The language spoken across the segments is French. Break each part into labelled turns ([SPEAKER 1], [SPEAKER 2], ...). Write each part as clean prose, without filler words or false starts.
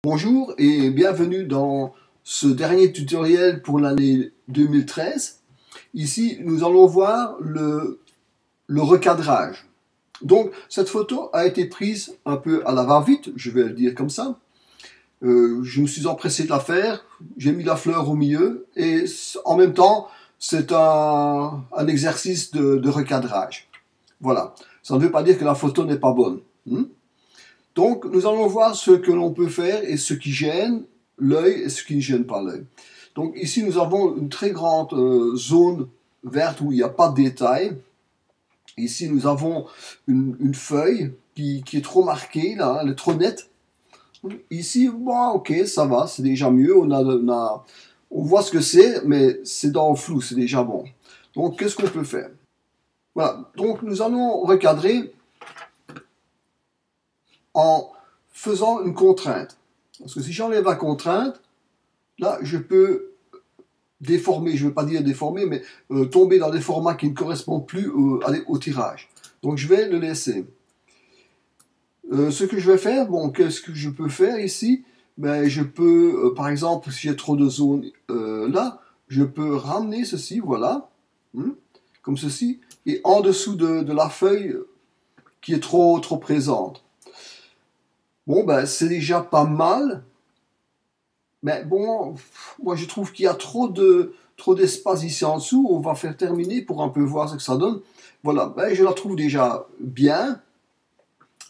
[SPEAKER 1] Bonjour et bienvenue dans ce dernier tutoriel pour l'année 2013. Ici, nous allons voir le recadrage. Donc, cette photo a été prise un peu à la va-vite, je vais le dire comme ça. Je me suis empressé de la faire, j'ai mis la fleur au milieu et en même temps, c'est un exercice de recadrage. Voilà, ça ne veut pas dire que la photo n'est pas bonne. Donc, nous allons voir ce que l'on peut faire et ce qui gêne l'œil et ce qui ne gêne pas l'œil. Donc ici, nous avons une très grande zone verte où il n'y a pas de détails. Ici, nous avons une feuille qui est trop marquée, là, elle est trop nette. Ici, bon, ok, ça va, c'est déjà mieux. On voit ce que c'est, mais c'est dans le flou, c'est déjà bon. Donc, qu'est-ce qu'on peut faire? Voilà, donc nous allons recadrer en faisant une contrainte. Parce que si j'enlève la contrainte, là, je peux déformer, je ne veux pas dire déformer, mais tomber dans des formats qui ne correspondent plus au tirage. Donc, je vais le laisser. Ce que je vais faire, bon, qu'est-ce que je peux faire ici? Ben, je peux, par exemple, si j'ai trop de zones là, je peux ramener ceci, voilà, comme ceci, et en dessous de la feuille qui est trop présente. Bon, ben, c'est déjà pas mal. Mais bon, moi je trouve qu'il y a trop d'espace ici en dessous. On va faire terminer pour un peu voir ce que ça donne. Voilà, ben, je la trouve déjà bien.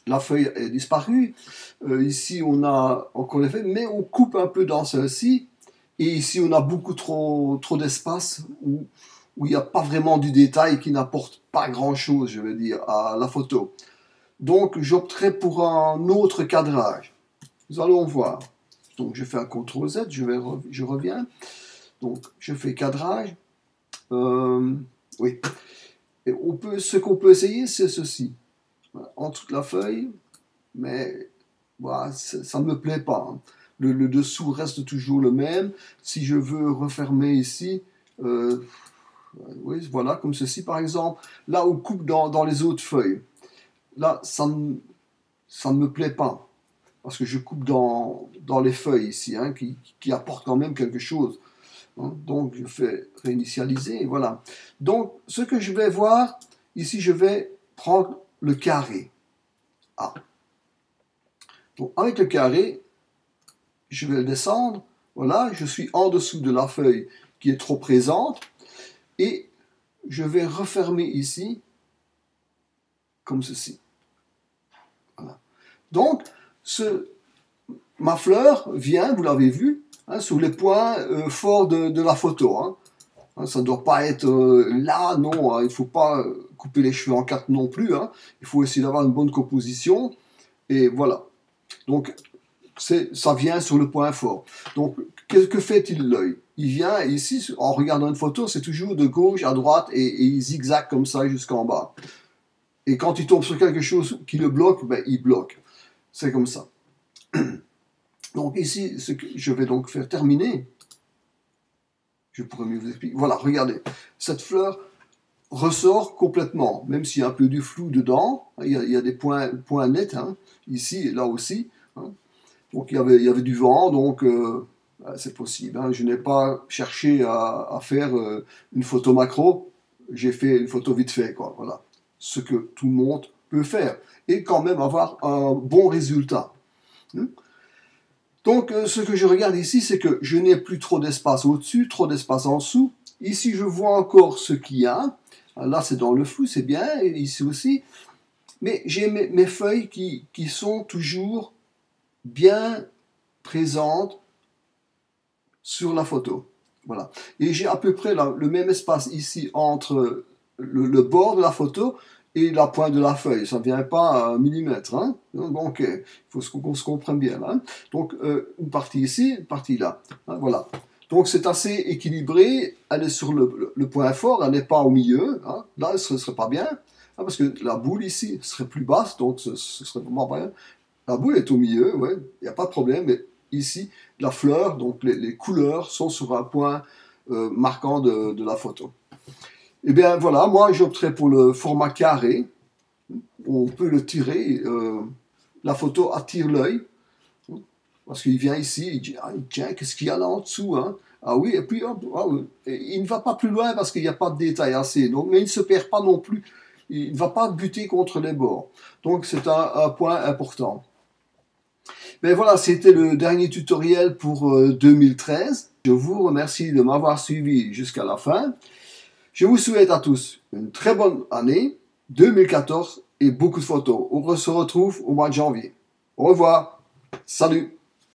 [SPEAKER 1] La feuille est disparue. Ici, on a encore l'effet, mais on coupe un peu dans celle-ci. Et ici, on a beaucoup trop d'espace où il n'y a pas vraiment du détail qui n'apporte pas grand-chose, je veux dire, à la photo. Donc, j'opterai pour un autre cadrage. Nous allons voir. Donc, je fais un CTRL-Z, je reviens. Donc, je fais cadrage. Oui. Et ce qu'on peut essayer, c'est ceci. Voilà, en dessous de la feuille, mais voilà, ça ne me plaît pas. Hein. Le dessous reste toujours le même. Si je veux refermer ici, oui, voilà, comme ceci par exemple. Là, on coupe dans les autres feuilles. Là, ça ne me plaît pas. Parce que je coupe dans les feuilles ici, hein, qui apportent quand même quelque chose. Hein. Donc, je fais réinitialiser, et voilà. Donc, ce que je vais voir, ici, je vais prendre le carré A. Donc, avec le carré, je vais le descendre. Voilà, je suis en dessous de la feuille qui est trop présente. Et je vais refermer ici, comme ceci. Voilà. Donc, ma fleur vient, vous l'avez vu, hein, sur les points forts de la photo. Hein. Ça ne doit pas être là, non. Hein. Il ne faut pas couper les cheveux en quatre non plus. Hein. Il faut essayer d'avoir une bonne composition. Et voilà. Donc, ça vient sur le point fort. Donc, que fait-il l'œil? Il vient ici, en regardant une photo, c'est toujours de gauche à droite et il zigzague comme ça jusqu'en bas. Et quand il tombe sur quelque chose qui le bloque, ben, il bloque. C'est comme ça. Donc ici, je vais donc faire terminer. Je pourrais mieux vous expliquer. Voilà, regardez. Cette fleur ressort complètement, même s'il y a un peu du flou dedans. Il y a des points nets, hein, ici et là aussi. Hein. Donc il y avait du vent, donc c'est possible. Hein. Je n'ai pas cherché à faire une photo macro. J'ai fait une photo vite fait, quoi. Voilà. Ce que tout le monde peut faire. Et quand même avoir un bon résultat. Donc, ce que je regarde ici, c'est que je n'ai plus trop d'espace au-dessus, trop d'espace en dessous. Ici, je vois encore ce qu'il y a. Là, c'est dans le flou, c'est bien. Et ici aussi. Mais j'ai mes feuilles qui sont toujours bien présentes sur la photo. Voilà. Et j'ai à peu près le même espace ici entre le bord de la photo et la pointe de la feuille. Ça ne vient pas à 1 millimètre. Hein. Donc, il faut qu'on se comprenne bien. Hein. Donc, une partie ici, une partie là. Hein, voilà. Donc, c'est assez équilibré. Elle est sur le point fort, elle n'est pas au milieu. Hein. Là, ce ne serait pas bien. Hein, parce que la boule ici serait plus basse, donc ce serait vraiment pas bien. La boule est au milieu, ouais, il n'y a pas de problème. Mais ici, la fleur, donc les couleurs sont sur un point marquant de la photo. Eh bien voilà, moi j'opterais pour le format carré. On peut le tirer, la photo attire l'œil. Parce qu'il vient ici, il dit, ah, tiens, qu'est-ce qu'il y a là en dessous, hein? Ah oui, et puis ah oui. Et il ne va pas plus loin parce qu'il n'y a pas de détails assez. Donc, mais il ne se perd pas non plus. Il ne va pas buter contre les bords. Donc c'est un point important. Mais voilà, c'était le dernier tutoriel pour 2013. Je vous remercie de m'avoir suivi jusqu'à la fin. Je vous souhaite à tous une très bonne année 2014 et beaucoup de photos. On se retrouve au mois de janvier. Au revoir. Salut.